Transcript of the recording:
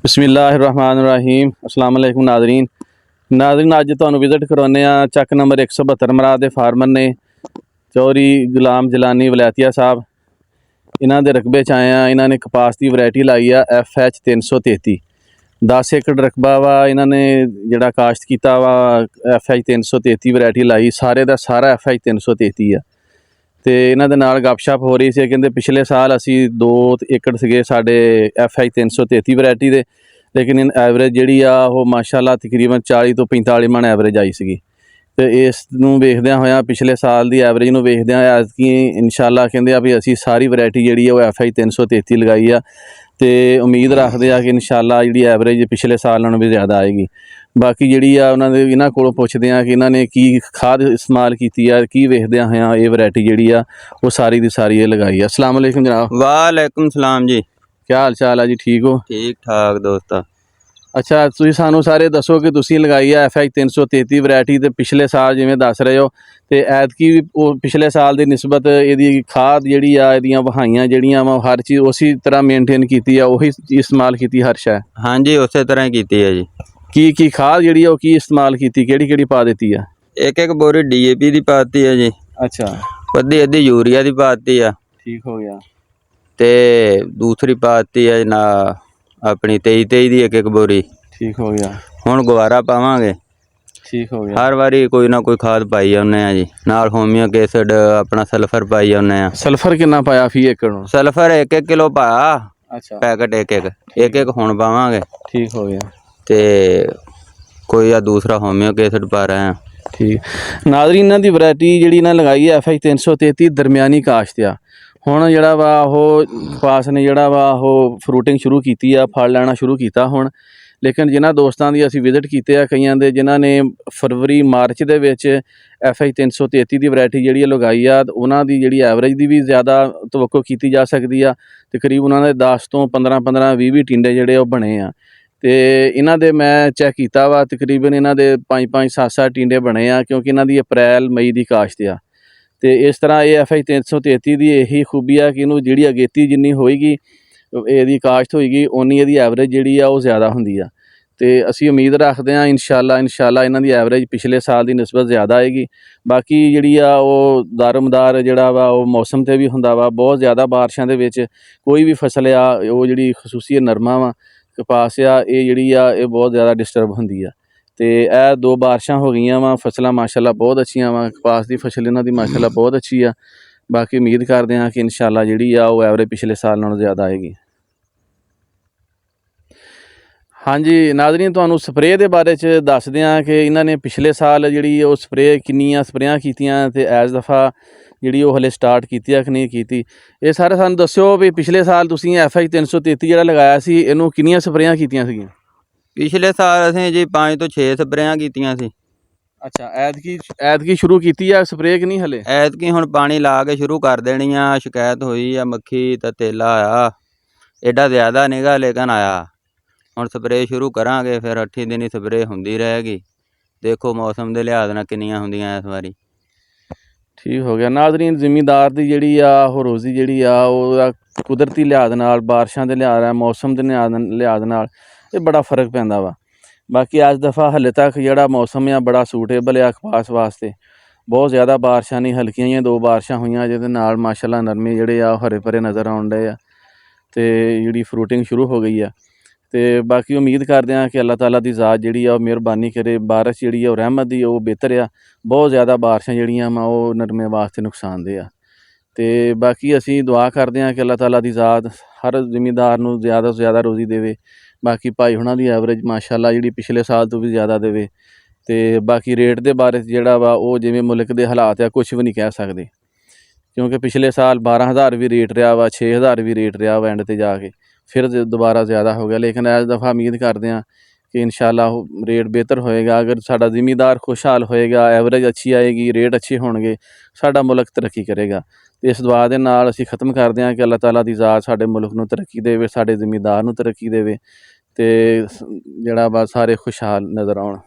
बिस्मिल्लाहिर्रहमानिर्रहीम अस्सलाम वालेकुम नाज़रीन अज तुहानू विजिट करवाने चक नंबर 172 मराद के फार्मर ने चौधरी गुलाम जलानी वलैतिया साहब। इन्हां दे रकबे च आए हैं। इन्हां ने कपास की वैरायटी लाई आ FH 333 10 एकड़ रकबा वा। इन्हां ने जिहड़ा काश्त किया वा FH 333 वैरायटी लाई। सारे का सारा FH 333 है। तो इन्हां दे नाल गपशप हो रही सी, कहते पिछले साल असी 2 एकड़ सीगे साडे FH 333 वैरायटी दे, लेकिन एवरेज जिहड़ी आ वो माशाअल्लाह तकरीबन 40 तो 45 मन एवरेज आई सीगी। तो इस नूं वेखदियां होया पिछले साल की एवरेज नूं वेखदियां होया कि इंशाअल्लाह कहंदे आ भी असी सारी वैरायटी जिहड़ी आ वो FH 333 लगाई आ। तो उम्मीद रखते हैं कि इंशाअल्लाह जिहड़ी एवरेज पिछले साल नालों भी ज़्यादा आएगी। बाकी जिहड़ी आ उन्होंने इन्हां कोलों पुछदे आ कि इन्होंने की खाद इस्तेमाल की है, की वेखदियां होया ये वैरायटी जिहड़ी आ वो सारी दी सारी ये लगाई है। अस्सलाम वालेकुम जनाब। वालेकुम सलाम जी। क्या हाल चाल है जी? ठीक हो? ठीक ठाक दोस्त। अच्छा, तुसीं सानू सारे दसो कि तुसीं लगाई है FH 333 वैरायटी, तो पिछले साल जिवें दस रहे हो तो ऐतकी पिछले साल की निस्बत इहदी खाद जिहड़ी आ इहदियां वहाइयां जिहड़ियां वा हर चीज़ उसी तरह मेनटेन की है, उही इस्तेमाल की हर शै? हाँ जी, उस तरह की है जी। की खाद जिहड़ी है वो की इस्तेमाल की, केड़ी पा दी है? एक बोरी DAP की पाती है जी। अच्छा, अद्धी अद्धी यूरिया की पाती है। ठीक हो गया। ते दूसरी पाती है ना अपनी 23 की एक बोरी। ठीक हो गया। हुण गुवारा पावांगे। ठीक हो गया। हर बारी कोई ना कोई खाद पाई जाने जी, नाल होमियोक एसिड अपना सल्फर पाई जाने। सल्फर कितना पाया फी एकड़? सल्फर 1-1 किलो पाया। अच्छा, पैकेट एक हुण पावांगे। ठीक हो गया। ते कोई या दूसरा होमियोक एसिड पा रहे हैं। ठीक नाज़रीन, इन्हां दी वैरायटी जिहड़ी इन्हां लगाई है FH 333 दरमियानी काश्त आ। हुण जिहड़ा वा ओह कपास ने जिहड़ा वा ओह फ्रूटिंग शुरू की आ, फल लैना शुरू किया हुण। लेकिन जिन्हां दोस्तां दी असीं विजिट कीते आ कईयां दे जिन्हां ने फरवरी मार्च दे विच FH 333 की वैरायटी जिहड़ी लगाई आ, उन्हां दी जिहड़ी एवरेज दी भी ज़्यादा तवक्को की जा सकदी आ। तकरीबन उन्हां दे 10 तो 15 20 टिंडे जिहड़े ओह बने आ। तो इन्हां दे मैं चैक किया वा, तकरीबन इन्हां दे 5-5 7-7 टिंडे बने आ, क्योंकि इन्हां दी अप्रैल मई की काश्त आ। तो इस तरह ये FH 333 की यही खूबी है कि इनू जिहड़ी अगेती जिन्नी होएगी इहदी काश्त होएगी उन्नी इहदी एवरेज जिहड़ी आ वो ज़्यादा हुंदी आ। तो असीं उम्मीद रखते हैं इंशाअल्लाह इन्हां दी एवरेज पिछले साल की निस्बत ज़्यादा आएगी। बाकी जिहड़ी आ वो दारोमदार जिहड़ा वा वो मौसम ते भी हुंदा वा। बहुत ज़्यादा बारिशां दे विच कोई भी फसल आ वो जिहड़ी खसूसियत नरमा वा कपास आ ये जिहड़ी आ ये बहुत ज़्यादा डिस्टर्ब हुंदी आ। तो यह 2 बारिशां हो गई वा, फसलां माशाअल्लाह बहुत अच्छियां वा, कपास की फसल इन्हां दी माशाअल्लाह बहुत अच्छी आ। बाकी उम्मीद करते हैं कि इंशाअल्लाह जिहड़ी आ वो एवरेज पिछले साल नालों ज़्यादा आएगी। हाँ जी नाज़रीन, तुहानू स्प्रे के बारे च दसदे आं कि इन्हां ने पिछले साल जिहड़ी वो स्प्रे किन्नियां स्प्रेयां कीतियां ते इस दफ़ा जिहड़ी वो हले स्टार्ट कीती कि नहीं कीती। ये सारे सानू दस्सिओ भी पिछले साल तुसीं FH 333 जिहड़ा लगाया सी इहनूं किन्नियां स्प्रेयां कीतियां सीगीਆਂ? पिछले साल असें जी 5 तो 6 स्प्रेयां कीतियां सी। अच्छा, ऐतकी शुरू की है स्प्रे कि नहीं हले? ऐतकी हुण पानी ला के शुरू कर देनी आ। शिकायत हुई आ मक्खी ते तेला आया, एडा ज़्यादा निगा लेकिन आया। हुण स्प्रे शुरू करांगे, फिर 8 दिन स्प्रे हुंदी रहेगी। देखो मौसम के लिहाज नाल किन्नियां हुंदियां इस वारी। ठीक हो गया। नाज़रीन, जिमीदार की जिहड़ी आ वो रोज़ी जिहड़ी आ वो कुदरती लिहाज नाल, बारिशां दे लिहाज नाल, मौसम के लिहाज नाल ये बड़ा फर्क पैंदा वा। बाकी इस दफ़ा हले तक जिहड़ा मौसम आ बड़ा सूटेबल आ कपास वास्ते। बहुत ज़्यादा बारिशां नहीं, हल्कियां जिहियां 2 बारिशां होईयां जिहदे नाल माशाअल्लाह नरमे जिहड़े आ हरे भरे नज़र आउण डए आ ते जिहड़ी फ्रूटिंग शुरू हो गई आ। तो बाकी उम्मीद करते हैं कि अल्लाह ताला की ज़ात जिहड़ी आ मेहरबानी करे, बारिश जिहड़ी आ रहमत दी वो बेहतर आ। बहुत ज़्यादा बारिशां जिहड़ियां वा वो नरमे वास्ते नुकसानदेह आ। तो बाकी असीं दुआ करते हैं कि अल्लाह ताला की ज़ात हर जिमीदार नूं ज़्यादा तो ज़्यादा रोज़ी देवे। बाकी भाई हुणां दी एवरेज माशाअल्लाह जिहड़ी पिछले साल तो भी ज़्यादा देवे। तो बाकी रेट के बारे च जिहड़ा वा वो जिवें मुल्क के हालात आ कुछ भी नहीं कह सकते, क्योंकि पिछले साल 12,000 भी रेट रहा वा, 6,000 भी रेट रहा वा, एंड ते जाके फिर दोबारा ज़्यादा हो गया। लेकिन इस दफ़ा उम्मीद करते हैं कि इंशाअल्लाह रेट बेहतर होएगा। अगर साडा जिमीदार खुशहाल होएगा, एवरेज अच्छी आएगी, रेट अच्छे होणगे, साडा मुल्क तरक्की करेगा। तो इस दुआ दे नाल असीं खत्म करते हैं कि अल्लाह ताला की ज़ात साडे मुल्क नूं तरक्की देवे, साडे जिमीदार नूं तरक्की देवे, ते जिहड़ा वा सारे खुशहाल नज़र आउण।